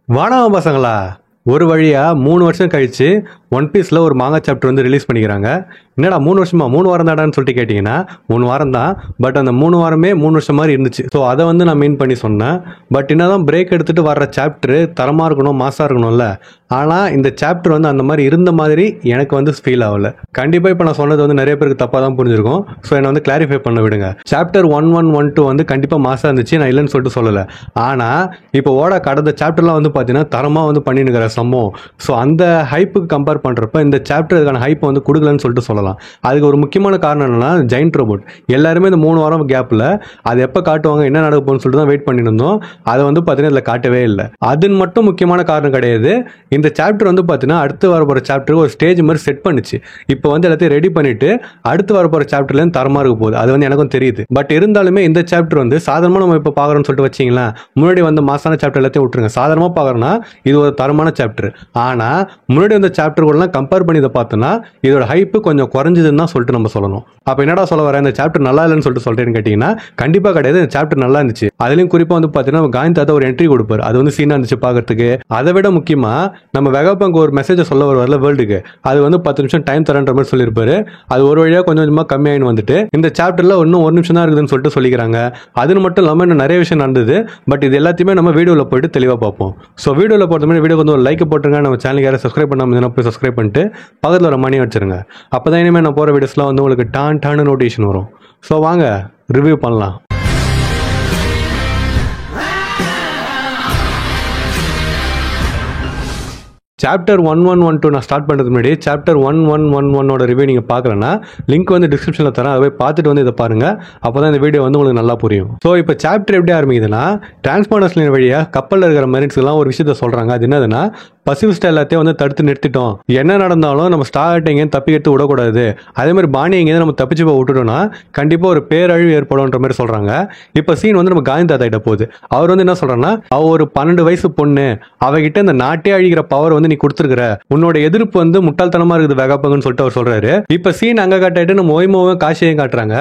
வானவ பசங்களா ஒரு வழியா 3 வருஷம் கழிச்சு ஒன் பீஸ்ல ஒரு மாங்கா சாப்டர் வந்து ரிலீஸ் பண்ணிக்கிறாங்க. என்னடா 3 வருஷமா 3 வாரம் தாடான்னு சொல்லிட்டு கேட்டிங்கன்னா 3 வாரம் தான். பட் அந்த 3 வாரமே 3 வருஷம் மாதிரி இருந்துச்சு. ஸோ அதை வந்து நான் மீன் பண்ணி சொன்னேன். பட் என்னதான் பிரேக் எடுத்துட்டு வர்ற சாப்டர் தரமாக இருக்கணும், மாசாக இருக்கணும்ல. ஆனால் இந்த சாப்டர் வந்து அந்த மாதிரி இருந்த மாதிரி எனக்கு வந்து ஃபீல் ஆகல. கண்டிப்பாக இப்போ நான் சொன்னது வந்து நிறைய பேருக்கு தப்பாக தான் புரிஞ்சிருக்கும். ஸோ என்னை வந்து கிளாரிஃபை பண்ண விடுங்க. சாப்டர் 1112 வந்து கண்டிப்பாக மாசாக இருந்துச்சு, நான் இல்லைன்னு சொல்லிட்டு சொல்லலை. ஆனால் இப்போ கடந்த சாப்டர்லாம் வந்து பார்த்தீங்கன்னா தரமாக வந்து பண்ணினுக்கிற சம்பவம். ஸோ அந்த ஹைப்புக்கு கம்பேர் பண்ணுறப்ப இந்த சாப்டர் அதுக்கான ஹைப் வந்து கொடுக்கலன்னு சொல்லிட்டு சொல்லலாம். அதுக்கு ஒரு முக்கியமான காரணம் என்னன்னா ஜெயின்ட் ரோபோட். எல்லாருமே இந்த 3 வாரம் கேப்பில் அது எப்போ காட்டுவாங்க, என்ன நடக்க போகுதுன்னு சொல்லிட்டு தான் வெயிட் பண்ணிட்டு இருந்தோம். அதை வந்து பார்த்தீங்கன்னா இதில் காட்டவே இல்லை. அதுன்னு மட்டும் முக்கியமான காரணம் கிடையாது. இந்த சாப்டர் வந்து பார்த்தீங்கன்னா அடுத்து வர போகிற சாப்டருக்கு ஒரு ஸ்டேஜ் மாதிரி செட் பண்ணிச்சு. இப்போ வந்து எல்லாத்தையும் ரெடி பண்ணிட்டு அடுத்து வர போகிற சாப்டர்லேருந்து தரமாக இருக்க போகுது. அது வந்து எனக்கும் தெரியுது. பட் இருந்தாலுமே இந்த சாப்டர் வந்து சாதாரணமாக நம்ம இப்போ பார்க்குறோம்னு சொல்லிட்டு வச்சிங்களேன். முன்னாடி வந்து மாசான சாப்டர் எல்லாத்தையும் விட்டுருங்க. சாதாரணமாக பார்க்குறோன்னா இது ஒரு தரமான சாப்டர். ஆனால் முன்னாடி வந்த சாப்டர்கள்லாம் கம்பேர் பண்ணி இதை பார்த்தோன்னா இதோட ஹைப்பு கொஞ்சம் குறைஞ்சதுன்னு தான் சொல்லிட்டு நம்ம சொல்லணும். அப்போ என்னடா சொல்ல வரேன், இந்த சாப்டர் நல்லா இல்லைன்னு சொல்லிட்டு சொல்கிறேன்னு கேட்டிங்கன்னா கண்டிப்பாக கிடையாது. இந்த சாப்டர் நல்லா இருந்துச்சு. அதுலேயும் குறிப்பாக வந்து பார்த்தீங்கன்னா காந்தி தாத்தா ஒரு என்ட்ரி கொடுப்பாரு. அது வந்து சீனாக இருந்துச்சு பார்க்கறதுக்கு. அதை விட முக்கியமாக நம்ம வெகாபங்க் ஒரு மெசேஜை சொல்ல வருவார்ல வேர்ல்டுக்கு, அது வந்து 10 நிமிஷம் டைம் தரன்ற மாதிரி சொல்லியிருப்பாரு. அது ஒரு வழியாக கொஞ்சம் கொஞ்சமாக கம்மியாயின்னு வந்துட்டு இந்த சாப்டரில் இன்னும் 1 நிமிஷம் தான் இருக்குதுன்னு சொல்லிட்டு சொல்லிக்கிறாங்க. அதுன்னு மட்டும் இல்லாமல் இன்னும் நிறைய விஷயம் நடந்தது. பட் இது எல்லாத்தையுமே நம்ம வீடியோவில் போயிட்டு தெளிவாக பார்ப்போம். ஸோ வீடியோவில் போகிற மாதிரி வீடியோ வந்து ஒரு லைக் போட்டுருங்க. நம்ம சேனலுக்கு யாரும் சப்ஸ்கிரைப் பண்ணாமல் போய் சப்ஸ்கிரைப் பண்ணிட்டு பக்கத்தில் ஒரு மணி வச்சிருங்க. அப்போ தான் இனிமேல் நான் போகிற வீடியோஸ்லாம் வந்து உங்களுக்கு டான்னு நோட்டிஃபிகேஷன் வரும். ஸோ வாங்க ரிவ்யூ பண்ணலாம். சாப்டர் 1112 நான் ஸ்டார்ட் பண்ணுறது முன்னாடி சாப்டர் 1111 ரிவ்யூ நீங்கள் பார்க்கலன்னா லிங்க் வந்து டிஸ்கிரிப்ஷனில் தரேன். அதை போய் பார்த்துட்டு வந்து இதை பாருங்கள். அப்போ தான் இந்த வீடியோ வந்து உங்களுக்கு நல்லா புரியும். ஸோ இப்போ சாப்டர் எப்படி ஆரம்பிக்குதுன்னா டிரான்ஸ்பாண்டர்ஸ் லைன் வழியாக கப்பலில் இருக்கிற மெரின்ஸ்லாம் ஒரு விஷயத்த சொல்கிறாங்க. அது என்னதுன்னா பசிபிஸ்ட் எல்லாத்தையும் வந்து தடுத்து நிறுத்திட்டோம். என்ன நடந்தாலும் நம்ம ஸ்டார்ட் எங்கேயும் தப்பிக்கிறது விடக்கூடாது. அதே மாதிரி பாணி எங்கேயும் நம்ம தப்பிச்சு போய் விட்டுட்டோம்னா கண்டிப்பாக ஒரு பேரழிவு ஏற்படும்ன்ற மாதிரி சொல்கிறாங்க. இப்போ சீன் வந்து நம்ம காந்தி தாத்தா கிட்ட போகுது. அவர் வந்து என்ன சொல்கிறாங்கன்னா அவ ஒரு 12 வயசு பொண்ணு, அவகிட்ட இந்த நாட்டே அழிக்கிற பவர் வந்து நீ கொடுத்துருக்கிற, உன்னோட எதிர்ப்பு வந்து முட்டாள்தனமா இருக்குது வெகாபங்கன்னு சொல்லிட்டு அவர் சொல்றாரு. இப்ப சீன் அங்க காட்டிட்டு நம்ம ஒய்மோவும் காஷியையும் காட்டுறாங்க.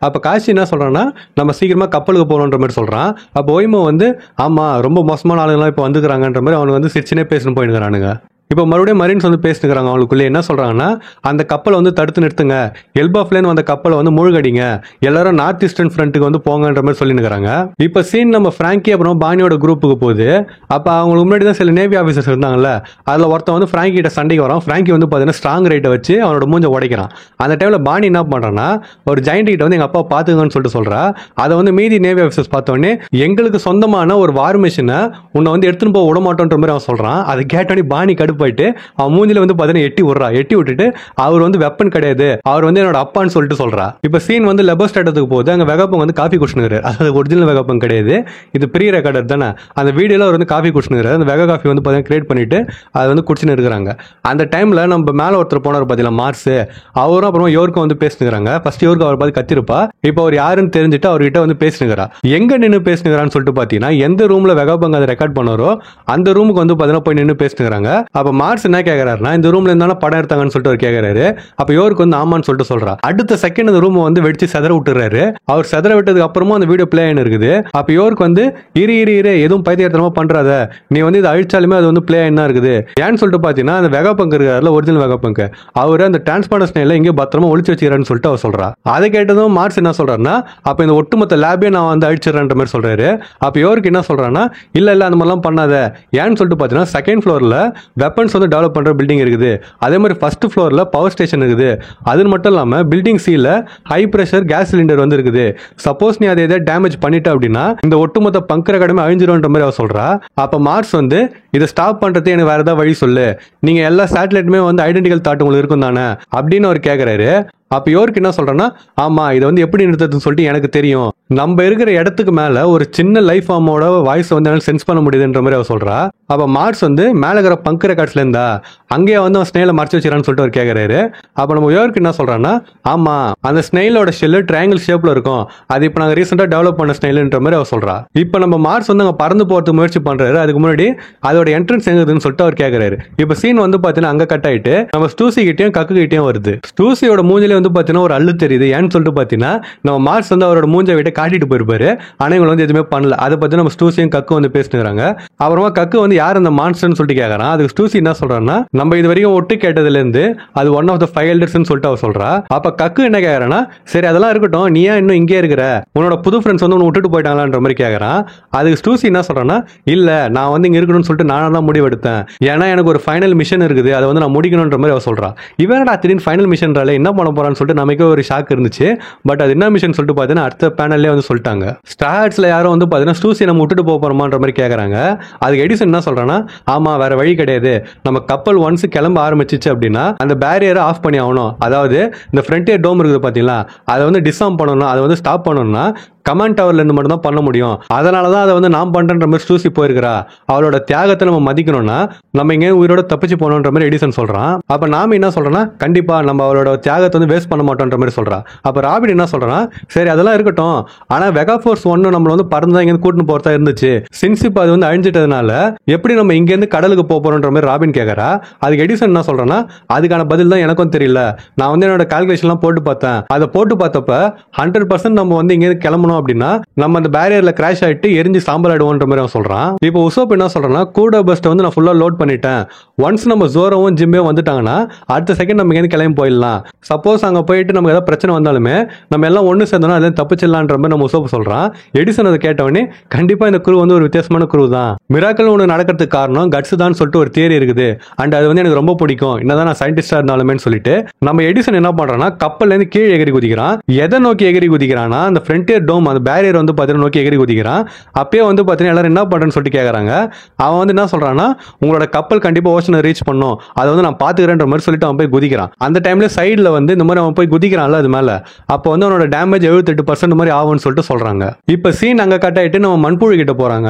அப்ப காஷி என்ன சொல்றான்னா நம்ம சீக்கிரமா கப்பலுக்கு போகணுன்ற மாதிரி சொல்றான். அப்ப ஒய்மோ வந்து ஆமா ரொம்ப மோசமான ஆளுங்களாம் இப்ப வந்துக்கிறாங்கன்ற மாதிரி அவனுக்கு வந்து சிரிச்சுனே பேசணும் போயிடுறானுங்க. இப்போ மறுபடியும் மரீன்ஸ் வந்து பேசினுக்கிறாங்க. அவங்களுக்குள்ளே என்ன சொல்கிறாங்கன்னா அந்த கப்பலை வந்து தடுத்து நிறுத்துங்க, எல்பாஃப்லேன்னு வந்த கப்பலை வந்து மூழ்கடிங்க, எல்லாரும் நார்த் ஈஸ்டர்ன் ஃப்ரண்ட்டுக்கு வந்து போங்கன்ற மாதிரி சொல்லினுக்கிறாங்க. இப்போ சீன் நம்ம ஃப்ராங்கி அப்புறம் பானியோட குரூப்புக்கு போகுது. அப்போ அவங்களுக்கு முன்னாடி தான் சில நேவி ஆஃபீஸர்ஸ் இருந்தாங்கல்ல, அதில் ஒருத்தன் வந்து ஃப்ராங்கி கிட்ட சண்டைக்கு வரான். ஃப்ராங்கி வந்து பார்த்தீங்கன்னா ஸ்ட்ராங் ரைட்டை வச்சு அவனோட மூஞ்சை உடைக்கிறான். அந்த டைமில் பானி என்ன பண்ணுறான்னா ஒரு ஜாயிண்ட் கிட்ட வந்து எங்கள் அப்பா பார்த்துங்கன்னு சொல்லிட்டு சொல்கிறா. அதை வந்து மீதி நேவி ஆஃபீஸர்ஸ் பார்த்தோன்னே எங்களுக்கு சொந்தமான ஒரு வார் மிஷினை உன்னை வந்து எடுத்துன்னு போக விட மாட்டோன்ற மாதிரி அவன் சொல்கிறான். அதை கேட்டோன்னே பானி போயிட்டு அவன் மூஞ்சில வந்து பார்த்தீங்கன்னா எட்டி விட்டுட்டு அவர் வந்து வெப்பன் கிடையாது, அவர் வந்து என்னோட அப்பான்னு சொல்லிட்டு சொல்றா. இப்போ சீன் வந்து லெபஸ்டாட்டத்துக்கு போகுது. அங்கே வெகாபங்க் வந்து காஃபி குடிச்சுனுறாரு. அது ஒரிஜினல் வெகாபங்க் கிடையாது, இது ப்ரீ ரெக்கார்டர் தானே. அந்த வீடியோல அவர் வந்து காஃபி குடிச்சுனுறாரு. அந்த வெகா காஃபி வந்து பார்த்தீங்கன்னா கிரியேட் பண்ணிட்டு அதை வந்து குடிச்சுன்னு இருக்கிறாங்க. அந்த டைம்ல நம்ம மேலே ஒருத்தர் போனார் பார்த்தீங்களா மார்ஸ், அவரும் அப்புறம் யோர்க்கும் வந்து பேசினுக்கிறாங்க. ஃபர்ஸ்ட் யோர்க்கு அவர் பார்த்து கத்திருப்பா. இப்போ அவர் யாருன்னு தெரிஞ்சுட்டு அவர்கிட்ட வந்து பேசினுக்கிறா. எங்க நின்று பேசினுக்கிறான்னு சொல்லிட்டு பார்த்தீங்கன்னா எந்த ரூம்ல வெகாபங்க் அதை ரெக்கார்ட் பண்ணாரோ அந்த ரூமுக்கு வந்து பார்த்தீங்கன்னா போய் நின்று பேசினுக்கிறாங்க. அப்போ மார்ஸ் என்ன கேட்கறாருன்னா இந்த ரூம்ல இருந்தாலும் படம் எடுத்தாங்கன்னு சொல்லிட்டு அவர் கேட்கறாரு. அப்ப யோருக்கு வந்து ஆமான்னு சொல்லிட்டு சொல்றா. அடுத்த செகண்ட் அந்த ரூம் வந்து வெடிச்சு செதற விட்டுறாரு. அவர் செதற விட்டதுக்கு அப்புறமும் அந்த வீடியோ பிளே ஆயின்னு இருக்குது. அப்ப யோருக்கு வந்து இரு எதுவும் பைத்தியத்தனமா பண்றாத, நீ வந்து இதை அழிச்சாலுமே அது வந்து பிளே ஆயின்னு தான் இருக்குது. ஏன்னு சொல்லிட்டு பாத்தீங்கன்னா அந்த வெகாபங்க் இருக்காருல ஒரிஜினல் வெகாபங்க், அவர் அந்த டிரான்ஸ்பாண்டர்ஸ் நைல எங்கேயோ பத்திரமா ஒளிச்சு வச்சுக்கிறான்னு சொல்லிட்டு அவர் சொல்றா. அதை கேட்டதும் மார்ஸ் என்ன சொல்றாருன்னா அப்ப இந்த ஒட்டுமொத்த லேபே நான் வந்து அழிச்சிடறேன்ற மாதிரி சொல்றாரு. அப்ப யோருக்கு என்ன சொல்றான்னா இல்ல அந்த மாதிரிலாம் பண்ணாத. ஏன்னு சொல்லிட்டு பாத்தீங்கன்னா செகண்ட் ஃப்ளோர்ல வெப்பன்ஸ் வந்து டெவலப் பண்ற பில்டிங் இருக்குது. அதே மாதிரி ஃபர்ஸ்ட் ஃப்ளோர்ல பவர் ஸ்டேஷன் இருக்குது. அது மட்டும் இல்லாம பில்டிங் சில ஹை பிரஷர் கேஸ் சிலிண்டர் வந்து இருக்குது. சப்போஸ் நீ அதை எதாவது டேமேஜ் பண்ணிட்ட அப்படின்னா இந்த ஒட்டுமொத்த பங்கர் அகாடமி அழிஞ்சிரும்ன்ற மாதிரி அவ சொல்றா. அப்ப மார்ஸ் வந்து இதை ஸ்டாப் பண்றது எனக்கு வேற ஏதாவது வழி சொல்லு, நீங்க எல்லா சேட்டலைட்டுமே வந்து ஐடென்டிக்கல் தாட் உங்களுக்கு இருக்கும் தானே அப்படின்னு அவர் கேட்கிறாரு. அப்ப யோருக்கு என்ன சொல்றேன்னா ஆமா இதை வந்து எப்படி நிறுத்துறதுன்னு சொல்லிட்டு எனக்கு தெரியும், நம்ம இருக்கிற இடத்துக்கு மேல ஒரு சின்ன லைஃப் ஃபார்மோட வாய்ஸ் வந்து என்னால் சென்ஸ் பண்ண முடியுதுன்ற மாதிரி அவர் சொல்றா. அப்ப மார்ஸ் வந்து மேல இருக்கிற பங்க் ரெக்கார்ட்ஸ்ல இருந்தா அங்கேயே வந்து அவன் ஸ்னேல மறைச்சு வச்சிடான்னு சொல்லிட்டு அவர் கேட்கறாரு. அப்ப நம்ம யோருக்கு என்ன சொல்றான்னா ஆமா அந்த ஸ்னெயிலோட ஷெல்லு ட்ரையாங்கிள் ஷேப்ல இருக்கும், அது இப்போ நாங்கள் ரீசெண்டா டெவலப் பண்ண ஸ்னெயில்ன்ற மாதிரி அவர் சொல்றா. இப்போ நம்ம மார்ஸ் வந்து அங்கே பறந்து போறதுக்கு முயற்சி பண்றாரு. அதுக்கு முன்னாடி அதோட என்ட்ரன்ஸ் எங்குதுன்னு சொல்லிட்டு அவர் கேட்கறாரு. இப்போ சீன் வந்து பாத்தீங்கன்னா அங்க கட் ஆயிட்டு நம்ம ஸ்டூசி கிட்டையும் கக்கு கிட்டையும் வருது. ஸ்டூசியோட மூஞ்சில வந்து பார்த்தீங்கன்னா ஒரு அள்ளு தெரியுது. ஏன்னு சொல்லிட்டு பார்த்தீங்கன்னா நம்ம மார்ஸ் வந்து அவரோட மூஞ்ச விட்டு காட்டிட்டு போயிருப்பாரு. ஆனால் இவங்க வந்து எதுவுமே பண்ணல. அதை பற்றி நம்ம ஸ்டூசியும் கக்கு வந்து பேசினுறாங்க. அப்புறமா கக்கு வந்து யார் அந்த மான்ஸ்டர்னு சொல்லிட்டு கேட்கறான். அதுக்கு ஸ்டூசி என்ன சொல்றான்னா, நம்ம இது வரைக்கும் ஒட்டு கேட்டதுலேருந்து அது ஒன் ஆஃப் த 5 எல்டர்ஸ்னு சொல்லிட்டு அவ சொல்றா. அப்ப கக்கு என்ன கேட்கறான்னா, சரி அதெல்லாம் இருக்கட்டும், நீ ஏன் இன்னும் இங்கே இருக்கிற, உன்னோட புது ஃப்ரெண்ட்ஸ் வந்து உன்னை விட்டுட்டு போயிட்டாங்களான்ற மாதிரி கேட்கறான். அதுக்கு ஸ்டூசி என்ன சொல்றான்னா, இல்ல நான் வந்து இங்க இருக்கணும்னு சொல்லிட்டு நானா தான் முடிவெடுத்தேன். ஏன்னா எனக்கு ஒரு ஃபைனல் மிஷன் இருக்குது, அதை வந்து நான் முடிக்கணுன்ற மாதிரி அவ சொல்றா. இவனடா திடீர்னு ஃபைனல் மிஷன்றால என்ன பண்ண போறான்னு சொல்லிட்டு நமக்கு ஒரு ஷாக் இருந்துச்சு. பட் அது என்ன மிஷன் சொல்லிட்டு பார்த்தீங்கன்னா அடுத்த பேனல்லே வந்து சொல்லிட்டாங்க. ஸ்டார்ட்ஸ்ல யாரும் வந்து பார்த்தீங்கன்னா ஸ்டூசி நம்ம விட்டுட்டு போறோமான்ற மாதிரி கேட்கறாங்க. அதுக்கு எடிசன் என்ன சொல்றான்னா, ஆமா வேற வழி கிடையாது, நம்ம கப்பல் ஒன்ஸ் கிளம்ப ஆரம்பிச்சிச்சு அப்படின்னா அந்த பேரியரை ஆஃப் பண்ணி ஆகணும். அதாவது இந்த ஃப்ரண்டியர் டோம் இருக்குது பாத்தீங்களா, அதை வந்து டிஸ்ஆர்ம் பண்ணணும், அதை வந்து ஸ்டாப் பண்ணணும்னா கமாண்ட் டவர்ல இருந்து மட்டும் தான் பண்ண முடியும். அதனால தான் அதை வந்து நாம் பண்றன்ற மாதிரி ஸ்டூசி போயிருக்கிறா. அவளோட தியாகத்தை நம்ம மதிக்கணும்னா நம்ம இங்கே உயிரோட தப்பிச்சு போகணுன்ற மாதிரி எடிசன் சொல்றான். அப்ப நாம என்ன சொல்றோம்னா, கண்டிப்பா நம்ம அவளோட தியாகத்தை வந்து வேஸ்ட் பண்ண மாட்டோம்ன்ற மாதிரி சொல்றா. அப்ப ராபின் என்ன சொல்றான், சரி அதெல்லாம் இருக்கட்டும், ஆனா வெகா ஃபோர்ஸ் 1 நம்மள வந்து பறந்து இங்க கூட்டிட்டு போறதா இருந்துச்சு. சின்ஸ் இப்ப அது வந்து அழிஞ்சிட்டதுனால எப்படி நம்ம இங்க இருந்து கடலுக்கு போறோம்ன்ற மாதிரி ராபின் கேட்கறா. அதுக்கு எடிசன் என்ன சொல்றான்னா, அதுக்கான பதில் தான் எனக்கும் தெரியல, நான் வந்து என்னோட கால்குலேஷன்லாம் போட்டு பார்த்தேன். அதை போட்டு பார்த்தப்ப 100% நம்ம வந்து இங்க கிளம்பணும் அப்படின்னா நம்ம அந்த பேரியர்ல கிராஷ் ஆயிட்டு எரிஞ்சு சாம்பல் ஆயிடுவோன்ற மாதிரி அவன் சொல்றான். இப்போ உசோப் என்ன சொல்றான்னா, கூட பஸ்ட் வந்து நான் ஃபுல்லா லோட் பண்ணிட்டேன். ஒன்ஸ் நம்ம ஜோரோவும் ஜிம்மே வந்துட்டாங்கன்னா அடுத்த செகண்ட் நம்ம இங்க கிளம்பி போயிடலாம். சப்போஸ் அங்க போயிட்டு நமக்கு ஏதாவது பிரச்சனை வந்தாலுமே நம்ம எல்லாம் ஒண்ணு சேர்ந்தோம்னா அதை தப்பிச்சிடலான்ற மாதிரி நம்ம உசோப் சொல்றான். எடிசன் அதை கேட்டவனே, கண்டிப்பா இந்த குரூ வந்து ஒரு வித்தியாசமான குரூ தான், மிராக்கல் ஒன்று நடக்கிறதுக்கு காரணம் கட்ஸ் தான் சொல்லிட்டு ஒரு தியரி இருக்குது. அண்ட் அது வந்து எனக்கு ரொம்ப பிடிக்கும், என்னதான் நான் சயின்டிஸ்டா இருந்தாலுமே சொல்லிட்டு நம்ம எடிசன் என்ன பண்றான்னா கப்பல்ல இருந்து கீழே எகிரி குதிக்கிறான். எதை நோக்கி எகிரி குதிக்கிறான்னா அந்த ஃப்ரண்டியர் டோம் அந்த பேரியர் வந்து பார்த்தீங்கன்னா நோக்கி எகிரி குதிக்கிறான். அப்பயே வந்து பார்த்தீங்கன்னா எல்லாரும் என்ன பண்றேன்னு சொல்லிட்டு கேட்கறாங்க. அவன் வந்து என்ன சொல்றான்னா, உங்களோட கப்பல் கண்டிப்பா ஓஷனை ரீச் பண்ணும், அதை வந்து நான் பாத்துக்கிறேன்ற மாதிரி சொல்லிட்டு அவன் போய் குதிக்கிறான். அந்த டைம்ல சைடுல வந்து இந்த மாதிரி அவன் போய் குதிக்கிறான்ல அது மேல, அப்போ வந்து அவனோட டேமேஜ் 78% மாதிரி ஆகும்னு சொல்லிட்டு சொல்றாங்க. இப்ப சீன் அங்க கட் ஆயிட்டு நம்ம மண்புழு கிட்ட போறாங்க.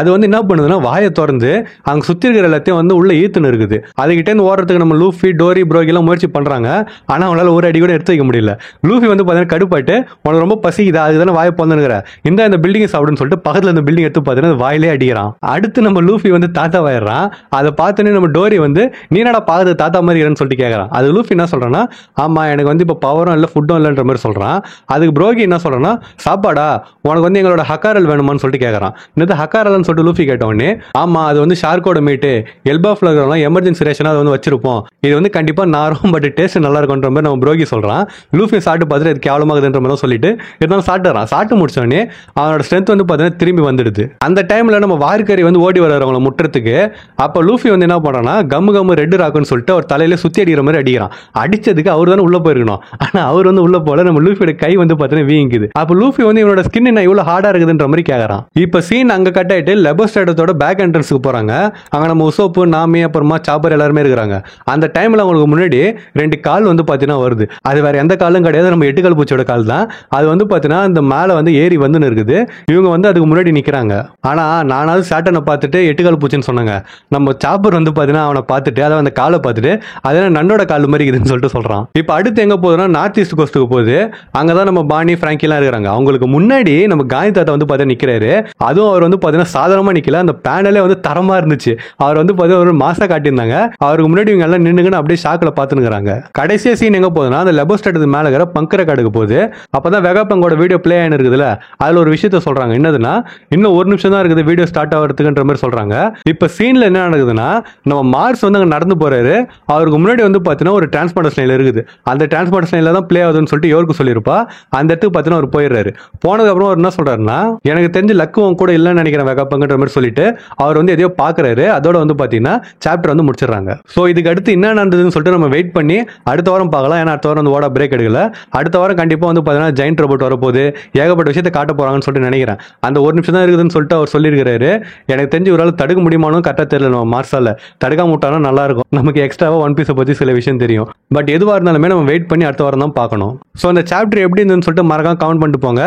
அது வந்து என்ன பண்ணுதுன்னா வாயை திறந்து அங்க சுத்தி இருக்கிற எல்லாத்தையும் வந்து உள்ள ஈத்துன்னு இருக்குது. அதுகிட்ட இருந்து ஓடுறதுக்கு நம்ம லூஃபி டோரி ப்ரோகி எல்லாம் முயற்சி பண்றாங்க. ஆனா அவனால ஒரு அடி கூட எடுத்து வைக்க முடியல. லூஃபி வந்து பார்த்தீங்கன்னா கடுப்பாயிட்டு, உனக்கு ரொம்ப பசிக்குதா, அதுதானே வாயை போந்துங்கிற, இந்த பில்டிங் சாப்பிடுன்னு சொல்லிட்டு பக்கத்துல இந்த பில்டிங் எடுத்து பார்த்தீங்கன்னா வாயிலே அடிக்கிறான். அடுத்து நம்ம லூஃபி வந்து தாத்தா வாயிடுறான். அதை பார்த்தோன்னே நம்ம டோரி வந்து நீ என்னடா பார்த்து தாத்தா மாதிரி இருன்னு சொல்லிட்டு கேட்கறான். அது லூஃபி என்ன சொல்றான்னா, ஆமா எனக்கு வந்து இப்போ பவரும் இல்லை ஃபுட்டும் இல்லைன்ற மாதிரி சொல்றான். அதுக்கு ப்ரோகி என்ன சொல்றான்னா, சாப்பாடா உனக்கு வந்து எங்களோட ஹக்காரல் வேணுமான்னு சொல்லிட்டு கேட்கறான். இந்த ஹக்காரல்னு சொல்லிட்டு லூஃபி கேட்டவொடனே, ஆமா அது வந்து ஷார்க்கோட மீட்டு எல்பா ஃபிளவர்லாம் எமர்ஜென்சி ரேஷனா அதை வந்து வச்சிருப்போம், இது வந்து கண்டிப்பா நாரும் பட் டேஸ்ட் நல்லா இருக்கும்ன்ற மாதிரி நம்ம ப்ரோகி சொல்றான். லூஃபி சாப்பிட்டு பார்த்துட்டு இது கேவலமாகுதுன்ற மாதிரி சொல்லிட்டு இருந்தாலும் சாப்பிட்டுறான். சாப்பிட்டு முடிச்சோடனே அவனோட ஸ்ட்ரென்த் வந்து பார்த்தீங்கன்னா திரும்பி வந்துடுது. அந்த டைம்ல நம்ம வார்கரி வந்து ஓடி வர்றவங்களை முட்டுறதுக்கு அப்ப லூஃபி வந்து என்ன பண்றான்னா, கம்மு ரெட் ராக்குன்னு சொல்லிட்டு அவர் தலையில சுத்தி அடிக்கிற மாதிரி அடிக்கிறான். அடிச்சதுக்கு அவர் தானே உள்ள போயிருக்கணும், ஆனா அவர் வந்து உள்ள போல நம்ம லூஃபியோட கை வந்து பார்த்தீங்கன்னா வீங்குது. அப்ப லூஃபி வந்து இவனோட ஸ்கின் என்ன இவ்வளவு ஹார்டா இருக்குதுன்ற மாதிரி கேட்கறான். இப்ப சீன் அங்க கட் ஆயிட்டு லெபஸ்டேட்டத்தோட பேக் என்ட்ரன்ஸ்க்கு போறாங்க. அங்க நம்ம உசோப்பு நாமி அப்புறமா சாப்பர் எல்லாருமே இருக்கிறாங்க. அந்த டைம்ல அவங்களுக்கு முன்னாடி 2 கால் வந்து பார்த்தீங்கன்னா வருது. அது வேற எந்த காலும் கிடையாது, நம்ம 8 கால் பூச்சியோட கால் தான். அது வந்து பார்த்தீங்கன்னா அந்த மேல வந்து ஏறி வந்து இருக்குது. இவங்க வந்து அதுக்கு முன்னாடி நிக்கிறாங்க. ஆனா நானாவது சாட்டனை பார்த்துட்டு 8 கால் பூச்சின்னு சொன்னாங்க. நம்ம சாப்பர் வந்து பார்த்தீங்கன்னா அவனை பார்த்துட்டு அதாவது அந்த காலை பார்த்துட்டு அது நன்னோட கால் மாதிரி இருக்குதுன்னு சொல்லிட்டு சொல்றான். இப்போ அடுத்து எங்க போகுதுன்னா நார்த் ஈஸ்ட் கோஸ்ட்டுக்கு போகுது. அங்கதான் நம்ம பாணி பிராங்கி எல்லாம் இருக்கிறாங்க. அவங்களுக்கு முன்னாடி நம்ம காந்தி தாத்தா வந்து பார்த்தீங்கன்னா நிக்கிறாரு. அதுவும் அவர் வந்து பார்த்தீங்கன்னா சாதாரணமா நிக்கல, அந்த பேனலே வந்து தரமா இருந்துச்சு. அவர் வந்து பார்த்தீங்கன்னா ஒரு மாசா காட்டியிருந்தாங்க. அவருக்கு முன்னாடி இவங்க எல்லாம் நின்னுங்கன்னு அப்படியே ஷாக்ல பாத்துனுங்கிறாங்க. கடைசியா சீன் எங்க போகுதுன்னா அந்த லெபஸ்டேட்டுக்கு மேல இருக்கிற பங்கர காடுக்கு போகுது. அப்பதான் வெகாபங்கோட வீடியோ பிளே ஆயின்னு இருக்குதுல, அதுல ஒரு விஷயத்த சொல்றாங்க. என்னதுன்னா, இன்னும் 1 நிமிஷம் தான் இருக்குது வீடியோ ஸ்டார்ட் ஆகிறதுக்குன்ற மாதிரி சொல்றாங்க. இப்ப சீன்ல என்ன நடக்குதுன்னா, நம்ம மார்ஸ் வந்து அங்க நடந்து போறாரு. அவருக்கு முன்னாடி வந்து பாத்தீங்கன்னா ஒரு டிரான்ஸ்போர்ட்டர் லைன் இருக்குது. அந்த டிரான்ஸ்போர்ட்டர் லைன்ல தான் பிளே ஆகுதுன்னு சொல்லிட்டு யோருக்கு சொல்லியிருப்பா. அந்த இடத்துக்கு பாத்தீங்கன்னா அவர் போயிடுறாரு. போனதுக்கு அப்புறம் அவர் என்ன சொல்றாருன்னா, எனக்கு தெரிஞ்சு லக்குவம் கூட இல்லைன்னு நினைக்கிறேன் வெகாபங்கன்ற மாதிரி சொல்லிட்டு அவர் வந்து எதையோ பாக்குறாரு. அதோட வந்து பாத்தீங்கன்னா சாப்டர் வந்து முடிச்சிடறாங்க. சோ இதுக்கு அடுத்து என்ன நடந்ததுன்னு சொல்லிட்டு நம்ம வெயிட் பண்ணி அடுத்த வாரம் பார்க்கலாம். ஏன்னா அடுத்த வாரம் வந்து ஓட பிரேக் எடுக்கல. அடுத்த வாரம் கண்டிப்பா வந்து பாத்தீங்கன்னா ஜெயின்ட் ரோபோட் வரப்போகுது, ஏகப்பட்ட விஷயத்தை காட்ட போறாங்கன்னு சொல்லிட்டு நினைக்கிறேன். அந்த 1 நிமிஷம் தான் இருக்குதுன்னு சொல்லிட்டு அவர் சொல்லியிருக்காரு. எனக்கு தெரிஞ்சு ஒரு ஆள் தடுக்க முடியுமானு கரெக்டாக தெரியல. நம்ம மார்ஸால தடுக்காம விட்டாலும் நல்லா இருக்கும். நமக்கு எக்ஸ்ட்ராவா ஒன் பீஸை பத்தி சில விஷயம் தெரியும். பட் எதுவாக இருந்தாலுமே நம்ம வெயிட் பண்ணி அடுத்த வாரம் தான் பார்க்கணும். ஸோ அந்த சாப்டர் எப்படி இருந்துன்னு சொல்லிட்டு மறக்காம கமெண்ட் பண்ணிட்டு போங்க.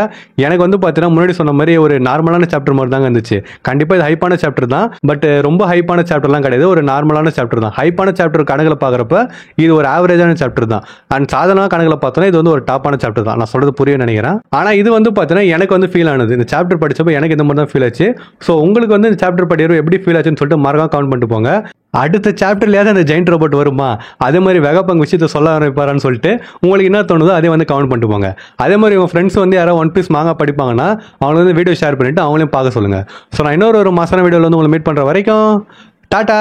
எனக்கு வந்து பார்த்தீங்கன்னா முன்னாடி சொன்ன மாதிரி ஒரு நார்மலான சாப்டர் மாதிரி தாங்க இருந்துச்சு. கண்டிப்பாக இது ஹைப்பான சாப்டர் தான், பட் ரொம்ப ஹைப்பான சாப்டர்லாம் கிடையாது, ஒரு நார்மலான சாப்டர் தான். ஹைப்பான சாப்டர் கணக்கில் பார்க்குறப்ப இது ஒரு ஆவரேஜான சாப்டர் தான். அண்ட் சாதாரண கணக்கில் பார்த்தோன்னா இது வந்து ஒரு டாப்பான சாப்டர் தான். நான் சொல்றது புரிய நினைக்கிறேன். ஆனால் இது வந்து வந்து பார்த்தீங்கன்னா எனக்கு வந்து ஃபீல் ஆனது. இந்த சாப்டர் படிச்சப்போ எனக்கு இந்த மாதிரி தான் ஃபீல் ஆச்சு. ஸோ உங்களுக்கு வந்து இந்த சாப்டர் படிக்கிறப்ப எப்படி ஃபீல் ஆச்சுன்னு சொல்லிட்டு மறக்காம கமெண்ட் பண்ணிட்டு போங்க. அடுத்த சாப்டர்லயாவது அந்த ஜெயிண்ட் ரோபோட் வருமா, அதே மாதிரி வெகப்பங் விஷயத்தை சொல்ல ஆரம்பிப்பாரான்னு சொல்லிட்டு உங்களுக்கு என்ன தோணுதோ அதே வந்து கமெண்ட் பண்ணிட்டு போங்க. அதே மாதிரி உங்கள் ஃப்ரெண்ட்ஸ் வந்து யாராவது ஒன் பீஸ் மாங்கா படிப்பாங்கன்னா அவங்களுக்கு வந்து வீடியோ ஷேர் பண்ணிட்டு அவங்களையும் பார்க்க சொல்லுங்கள். ஸோ நான் இன்னொரு மாசான வீடியோவில் வந்து உங்களை மீட் பண்ணுற வரைக்கும் டாட்டா.